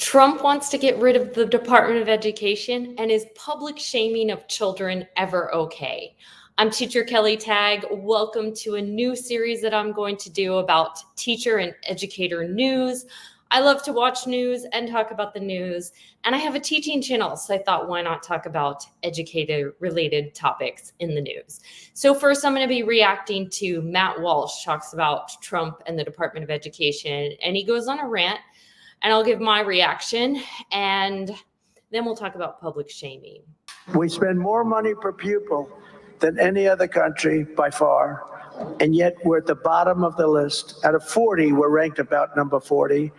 Trump wants to get rid of the Department of Education, and is public shaming of children ever okay? I'm teacher Kelly Tagg. Welcome to a new series that I'm going to do about teacher and educator news. I love to watch news and talk about the news, and I have a teaching channel, so I thought, why not talk about educator-related topics in the news? So first, I'm going to be reacting to Matt Walsh talks about Trump and the Department of Education, and he goes on a rant, and I'll give my reaction, and then we'll talk about public shaming. We spend more money per pupil than any other country by far, and yet we're at the bottom of the list. Out of 40, we're ranked about number 40.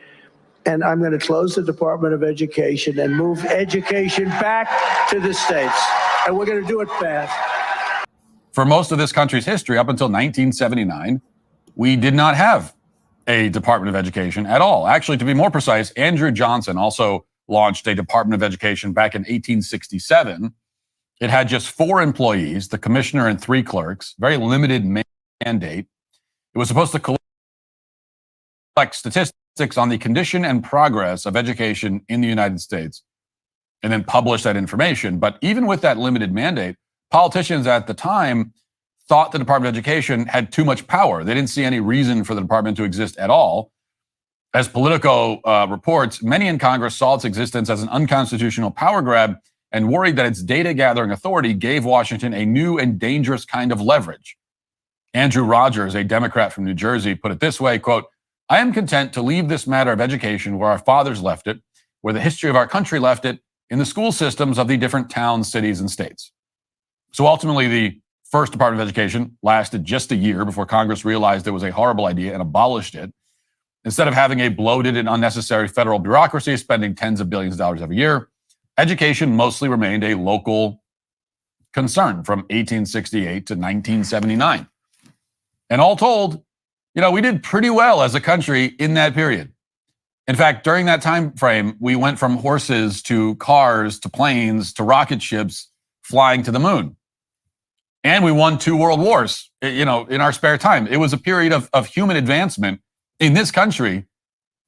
And I'm going to close the Department of Education and move education back to the states. And we're going to do it fast. For most of this country's history, up until 1979, we did not have a Department of Education at all. Actually, to be more precise, Andrew Johnson also launched a Department of Education back in 1867. It had just 4 employees, the commissioner and 3 clerks, very limited mandate. It was supposed to collect statistics on the condition and progress of education in the United States and then publish that information. But even with that limited mandate, politicians at the time thought the Department of Education had too much power. They didn't see any reason for the department to exist at all. As Politico reports, many in Congress saw its existence as an unconstitutional power grab and worried that its data-gathering authority gave Washington a new and dangerous kind of leverage. Andrew Rogers, a Democrat from New Jersey, put it this way, quote, "I am content to leave this matter of education where our fathers left it, where the history of our country left it, in the school systems of the different towns, cities, and states." So ultimately, the first Department of Education lasted just a year before Congress realized it was a horrible idea and abolished it. Instead of having a bloated and unnecessary federal bureaucracy spending tens of billions of dollars every year, education mostly remained a local concern from 1868 to 1979. And all told, we did pretty well as a country in that period. In fact, during that time frame, we went from horses to cars to planes to rocket ships flying to the moon. And we won 2 world wars, in our spare time. It was a period of human advancement in this country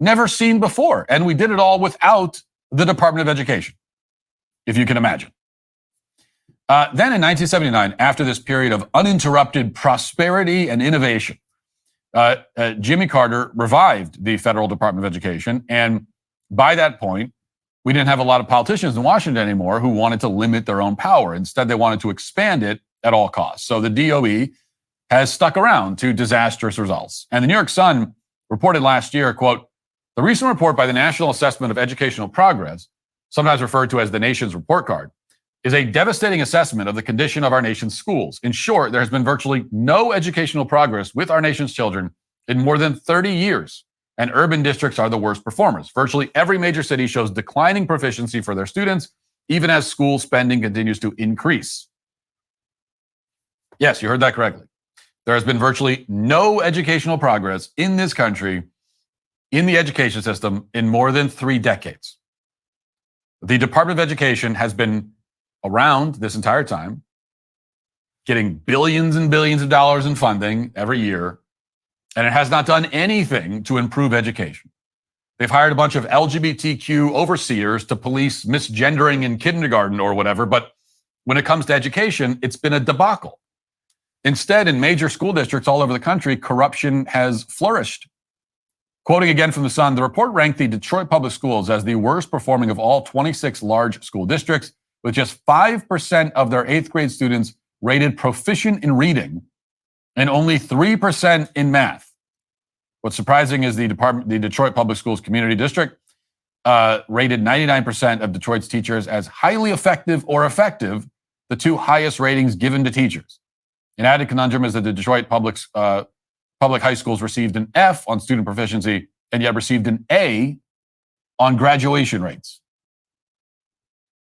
never seen before. And we did it all without the Department of Education, if you can imagine. Then in 1979, after this period of uninterrupted prosperity and innovation, Jimmy Carter revived the federal Department of Education. And by that point, we didn't have a lot of politicians in Washington anymore who wanted to limit their own power. Instead, they wanted to expand it at all costs. So the DOE has stuck around to disastrous results. And the New York Sun reported last year, quote, "The recent report by the National Assessment of Educational Progress, sometimes referred to as the nation's report card, is a devastating assessment of the condition of our nation's schools. In short, there has been virtually no educational progress with our nation's children in more than 30 years, and urban districts are the worst performers. Virtually every major city shows declining proficiency for their students, even as school spending continues to increase." Yes, you heard that correctly. There has been virtually no educational progress in this country, in the education system, in more than 3 decades. The Department of Education has been around this entire time, getting billions and billions of dollars in funding every year, and it has not done anything to improve education. They've hired a bunch of LGBTQ overseers to police misgendering in kindergarten or whatever, but when it comes to education, it's been a debacle. Instead, in major school districts all over the country, corruption has flourished. Quoting again from the Sun, the report ranked the Detroit Public Schools as the worst performing of all 26 large school districts, with just 5% of their 8th grade students rated proficient in reading and only 3% in math. What's surprising is the Detroit Public Schools Community District rated 99% of Detroit's teachers as highly effective or effective, the 2 highest ratings given to teachers. An added conundrum is that the Detroit public high schools received an F on student proficiency and yet received an A on graduation rates.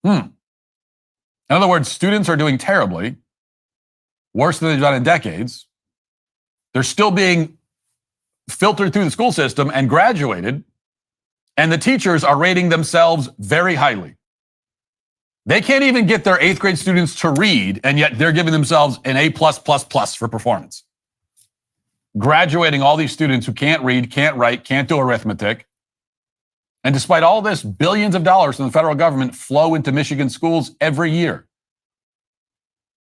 In other words, students are doing terribly, worse than they've done in decades. They're still being filtered through the school system and graduated, and the teachers are rating themselves very highly. They can't even get their 8th grade students to read, and yet they're giving themselves an A+++ for performance. Graduating all these students who can't read, can't write, can't do arithmetic, And despite all this, billions of dollars from the federal government flow into Michigan schools every year.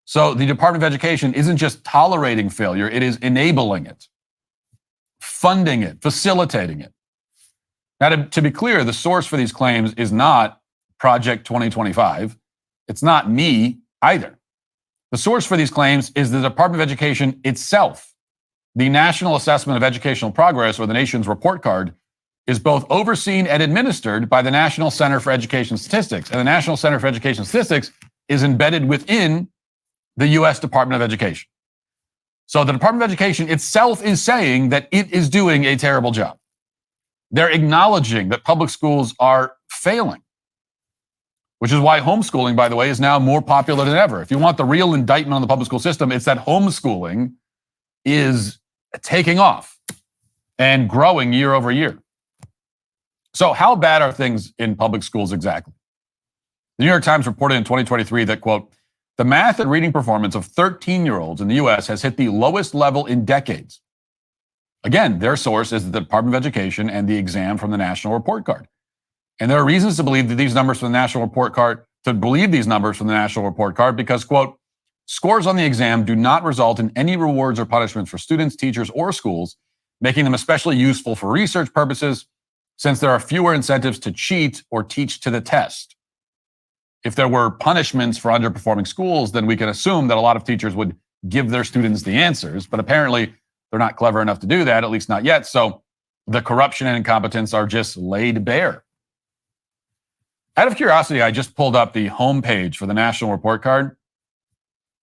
So the Department of Education isn't just tolerating failure, it is enabling it, funding it, facilitating it. Now, to be clear, the source for these claims is not Project 2025. It's not me either. The source for these claims is the Department of Education itself. The National Assessment of Educational Progress, or the nation's report card, is both overseen and administered by the National Center for Education Statistics. And the National Center for Education Statistics is embedded within the U.S. Department of Education. So the Department of Education itself is saying that it is doing a terrible job. They're acknowledging that public schools are failing, which is why homeschooling, by the way, is now more popular than ever. If you want the real indictment on the public school system, it's that homeschooling is taking off and growing year over year. So how bad are things in public schools exactly? The New York Times reported in 2023 that, quote, the math and reading performance of 13-year-olds in the U.S. has hit the lowest level in decades. Again, their source is the Department of Education and the exam from the National Report Card. And there are reasons to believe that these numbers from the National Report Card, because, quote, scores on the exam do not result in any rewards or punishments for students, teachers, or schools, making them especially useful for research purposes, since there are fewer incentives to cheat or teach to the test. If there were punishments for underperforming schools, then we can assume that a lot of teachers would give their students the answers, but apparently they're not clever enough to do that, at least not yet. So the corruption and incompetence are just laid bare. Out of curiosity, I just pulled up the homepage for the National Report Card.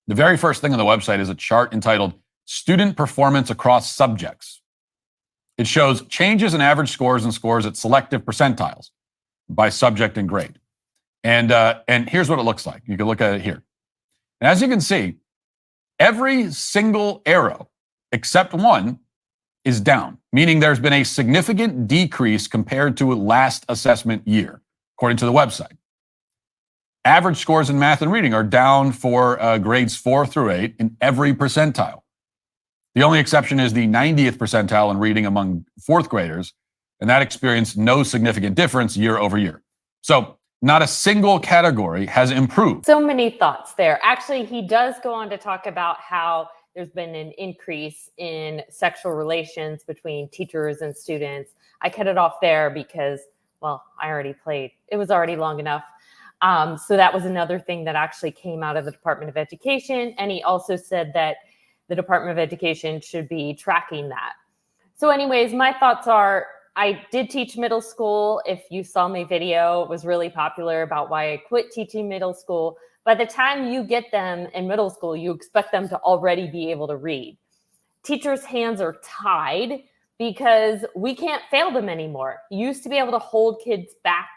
The very first thing on the website is a chart entitled Student Performance Across Subjects. It shows changes in average scores and scores at selective percentiles by subject and grade. And here's what it looks like. You can look at it here. And as you can see, every single arrow except one is down, meaning there's been a significant decrease compared to last assessment year, according to the website. Average scores in math and reading are down for grades 4 through 8 in every percentile. The only exception is the 90th percentile in reading among fourth graders, and that experienced no significant difference year over year. So not a single category has improved. So many thoughts there. Actually, he does go on to talk about how there's been an increase in sexual relations between teachers and students. I cut it off there because, well, I already played. It was already long enough. So that was another thing that actually came out of the Department of Education. And he also said that the Department of Education should be tracking that. So anyways, my thoughts are, I did teach middle school. If you saw my video, it was really popular about why I quit teaching middle school. By the time you get them in middle school, you expect them to already be able to read. Teachers' hands are tied because we can't fail them anymore. You used to be able to hold kids back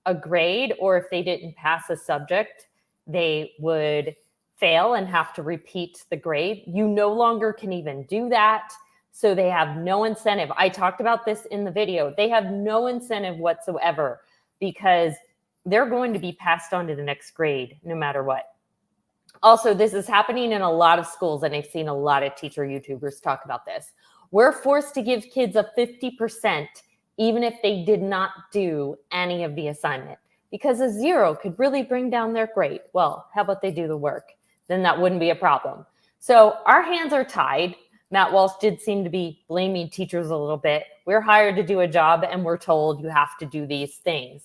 a grade, or if they didn't pass a subject, they would fail and have to repeat the grade. You no longer can even do that. So they have no incentive. I talked about this in the video. They have no incentive whatsoever because they're going to be passed on to the next grade no matter what. Also, this is happening in a lot of schools, and I've seen a lot of teacher YouTubers talk about this. We're forced to give kids a 50% even if they did not do any of the assignment, because a 0 could really bring down their grade. Well, how about they do the work? Then that wouldn't be a problem. So our hands are tied. Matt Walsh did seem to be blaming teachers a little bit. We're hired to do a job and we're told you have to do these things.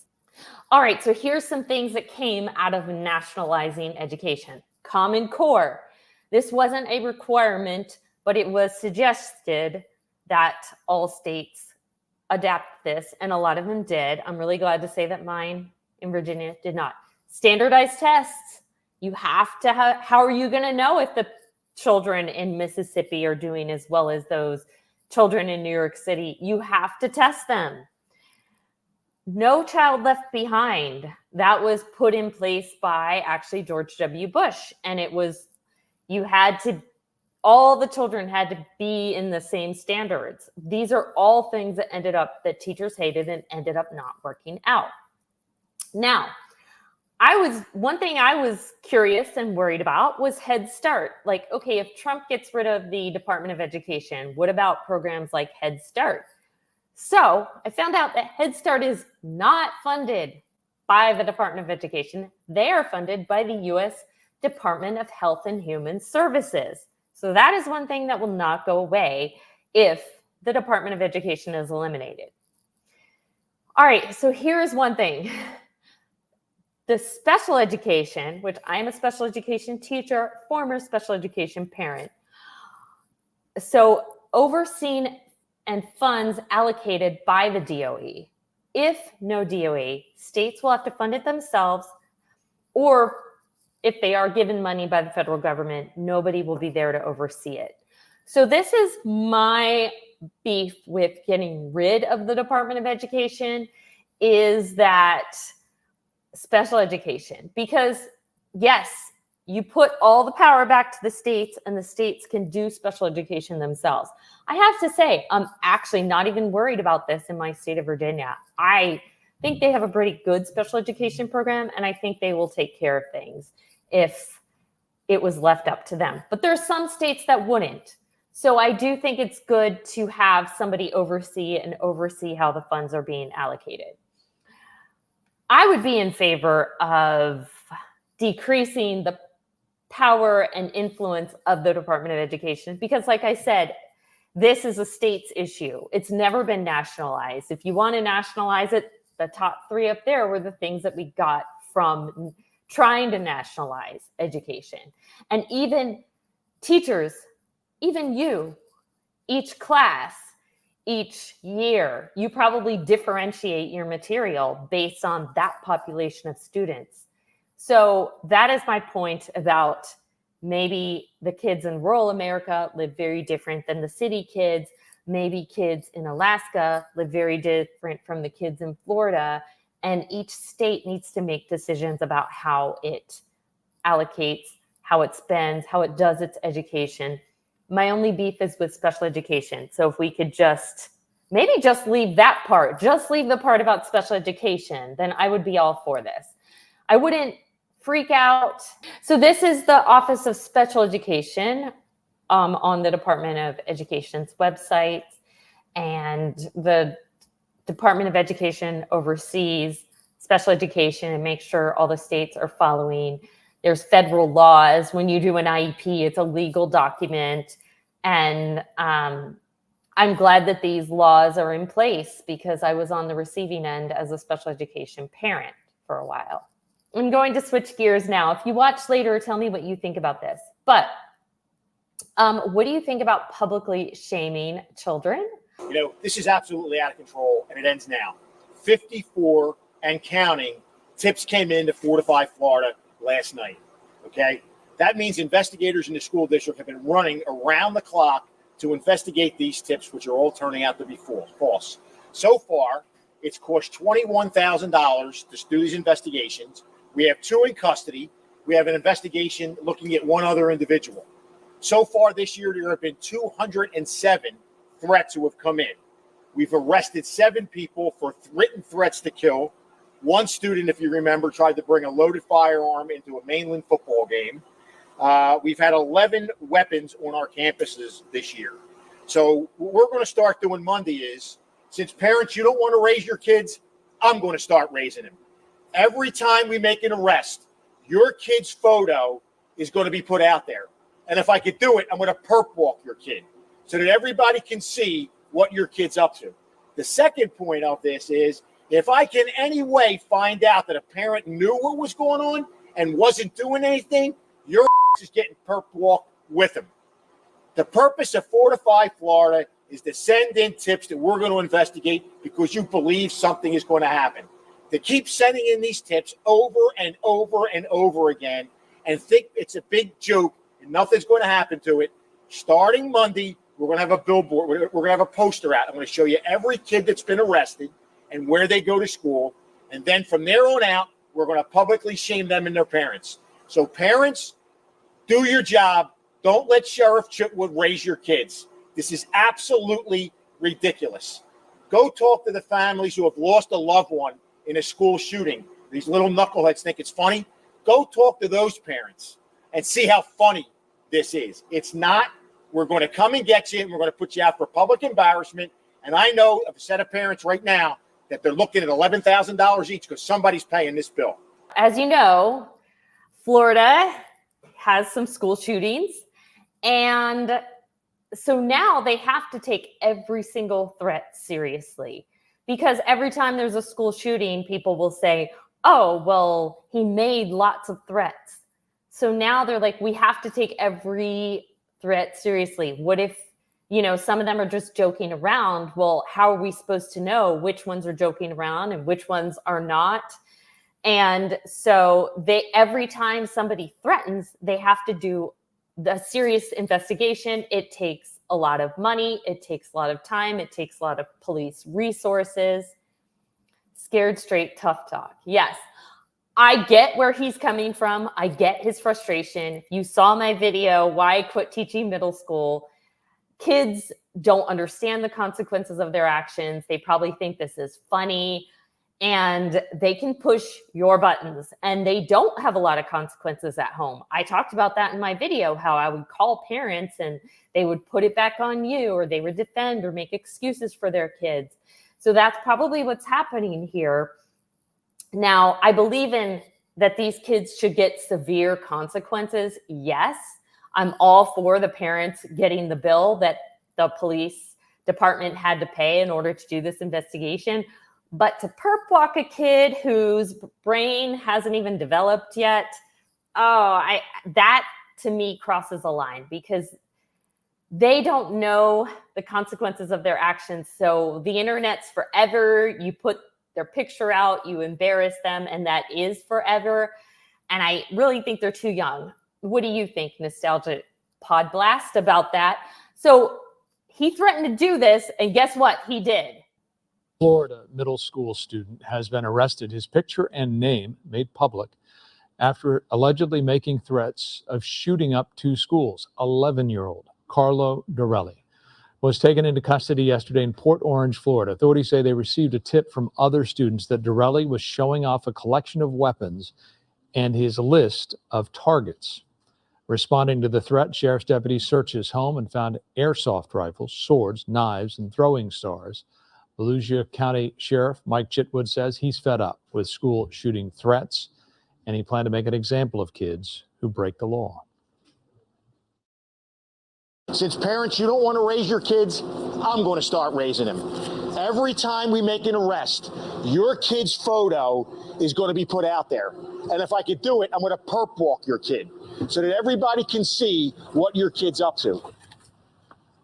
All right, so here's some things that came out of nationalizing education. Common Core. This wasn't a requirement, but it was suggested that all states adapt this, and a lot of them did. I'm really glad to say that mine in Virginia did not. Standardized tests. You have to have, how are you going to know if the children in Mississippi are doing as well as those children in New York City? You have to test them. No Child Left Behind. That was put in place by actually George W. Bush. And it was, you had to, all the children had to be in the same standards. These are all things that ended up, that teachers hated and ended up not working out. Now, one thing I was curious and worried about was Head Start. Like, okay, if Trump gets rid of the Department of Education, what about programs like Head Start? So I found out that Head Start is not funded by the Department of Education. They are funded by the U.S. Department of Health and Human Services. So that is one thing that will not go away if the Department of Education is eliminated. All right, so here's one thing. The special education, which I am a special education teacher, former special education parent. So overseen and funds allocated by the DOE. If no DOE, states will have to fund it themselves, or if they are given money by the federal government, nobody will be there to oversee it. So this is my beef with getting rid of the Department of Education, is that special education. Because yes, you put all the power back to the states and the states can do special education themselves. I have to say, I'm actually not even worried about this in my state of Virginia. I think they have a pretty good special education program, and I think they will take care of things if it was left up to them. But there are some states that wouldn't. So I do think it's good to have somebody oversee how the funds are being allocated. I would be in favor of decreasing the power and influence of the Department of Education because, like I said, this is a state's issue. It's never been nationalized. If you want to nationalize it, the top three up there were the things that we got from trying to nationalize education. And even teachers, even you, each class, each year, you probably differentiate your material based on that population of students. So that is my point about maybe the kids in rural America live very different than the city kids. Maybe kids in Alaska live very different from the kids in Florida. And each state needs to make decisions about how it allocates, how it spends, how it does its education. My only beef is with special education. So if we could maybe just leave that part, just leave the part about special education, then I would be all for this. I wouldn't freak out. So this is the Office of Special Education on the Department of Education's website. And the Department of Education oversees special education and makes sure all the states are following. There's federal laws. When you do an IEP, it's a legal document. And I'm glad that these laws are in place because I was on the receiving end as a special education parent for a while. I'm going to switch gears now. If you watch later, tell me what you think about this. But what do you think about publicly shaming children? You know, this is absolutely out of control, and it ends now. 54 and counting tips came into Fortify, Florida last night, okay? That means investigators in the school district have been running around the clock to investigate these tips, which are all turning out to be false. So far, it's cost $21,000 to do these investigations. We have 2 in custody. We have an investigation looking at 1 other individual. So far this year, there have been 207 threats who have come in. We've arrested 7 people for written threats to kill. 1 student, if you remember, tried to bring a loaded firearm into a mainland football game. We've had 11 weapons on our campuses this year. So what we're going to start doing Monday is, since parents, you don't want to raise your kids, I'm going to start raising them. Every time we make an arrest, your kid's photo is going to be put out there. And if I could do it, I'm going to perp walk your kid so that everybody can see what your kid's up to. The second point of this is, if I can any way find out that a parent knew what was going on and wasn't doing anything, your is getting perp walked with them. The purpose of Fortify Florida is to send in tips that we're going to investigate because you believe something is going to happen. To keep sending in these tips over and over and over again and think it's a big joke and nothing's going to happen to it. Starting Monday, we're going to have a billboard. We're going to have a poster out. I'm going to show you every kid that's been arrested and where they go to school. And then from there on out, we're going to publicly shame them and their parents. So parents, do your job. Don't let Sheriff Chitwood raise your kids. This is absolutely ridiculous. Go talk to the families who have lost a loved one in a school shooting. These little knuckleheads think it's funny. Go talk to those parents and see how funny this is. It's not. We're going to come and get you, and we're going to put you out for public embarrassment, And I know of a set of parents right now that they're looking at $11,000 each because somebody's paying this bill. As you know, Florida has some school shootings. And so now they have to take every single threat seriously, because every time there's a school shooting, people will say, oh, well, he made lots of threats. So now they're like, we have to take every threat seriously. What if, some of them are just joking around? Well, how are we supposed to know which ones are joking around and which ones are not? And so every time somebody threatens, they have to do the serious investigation. It takes a lot of money. It takes a lot of time. It takes a lot of police resources. Scared straight, tough talk. Yes, I get where he's coming from. I get his frustration. If you saw my video, why I quit teaching middle school, kids don't understand the consequences of their actions. They probably think this is funny, and they can push your buttons, and they don't have a lot of consequences at home. I talked about that in my video, how I would call parents and they would put it back on you, or they would defend or make excuses for their kids. So that's probably what's happening here. Now, I believe in that these kids should get severe consequences. Yes, I'm all for the parents getting the bill that the police department had to pay in order to do this investigation. But to perp walk a kid whose brain hasn't even developed yet, that to me crosses a line, because they don't know the consequences of their actions. So the internet's forever. You put their picture out, you embarrass them, and that is forever. And I really think they're too young. What do you think, Nostalgia Pod Blast, about that? So he threatened to do this, and guess what? He did. Florida middle school student has been arrested, his picture and name made public after allegedly making threats of shooting up two schools. 11-year-old Carlo Dorelli was taken into custody yesterday in Port Orange, Florida. Authorities say they received a tip from other students that Dorelli was showing off a collection of weapons and his list of targets. Responding to the threat, sheriff's deputies searched his home and found airsoft rifles, swords, knives, and throwing stars. Volusia County Sheriff Mike Chitwood says he's fed up with school shooting threats, and he planned to make an example of kids who break the law. Since parents, you don't want to raise your kids, I'm going to start raising them. Every time we make an arrest, your kid's photo is going to be put out there. And if I could do it, I'm going to perp walk your kid so that everybody can see what your kid's up to.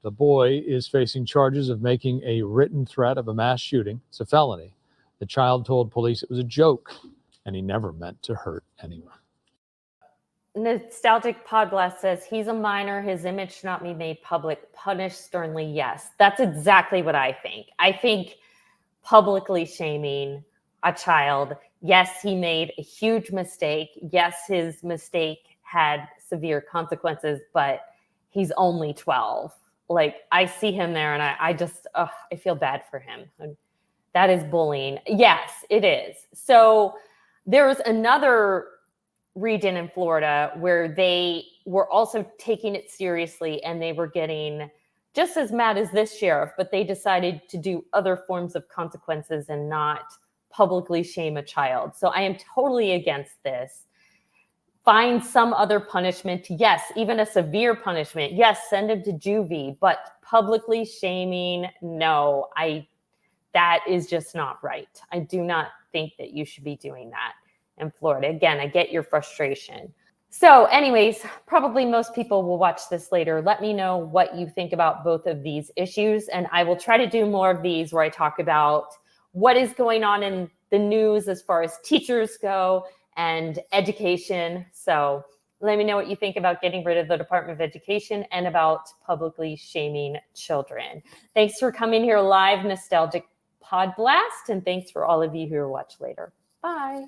The boy is facing charges of making a written threat of a mass shooting. It's a felony. The child told police it was a joke, and he never meant to hurt anyone. Nostalgic Podblast says he's a minor. His image should not be made public. Punished sternly. Yes, that's exactly what I think. I think publicly shaming a child. Yes, he made a huge mistake. Yes, his mistake had severe consequences, but he's only 12. Like, I see him there and I just, I feel bad for him. That is bullying. Yes, it is. So there was another region in Florida where they were also taking it seriously, and they were getting just as mad as this sheriff, but they decided to do other forms of consequences and not publicly shame a child. So I am totally against this. Find some other punishment. Yes, even a severe punishment. Yes, send him to juvie, but publicly shaming, no, that is just not right. I do not think that you should be doing that in Florida. Again, I get your frustration. So anyways, probably most people will watch this later. Let me know what you think about both of these issues, and I will try to do more of these where I talk about what is going on in the news as far as teachers go and education. So let me know what you think about getting rid of the Department of Education and about publicly shaming children. Thanks for coming here live, Nostalgic Pod Blast, and thanks for all of you who will watch later. Bye.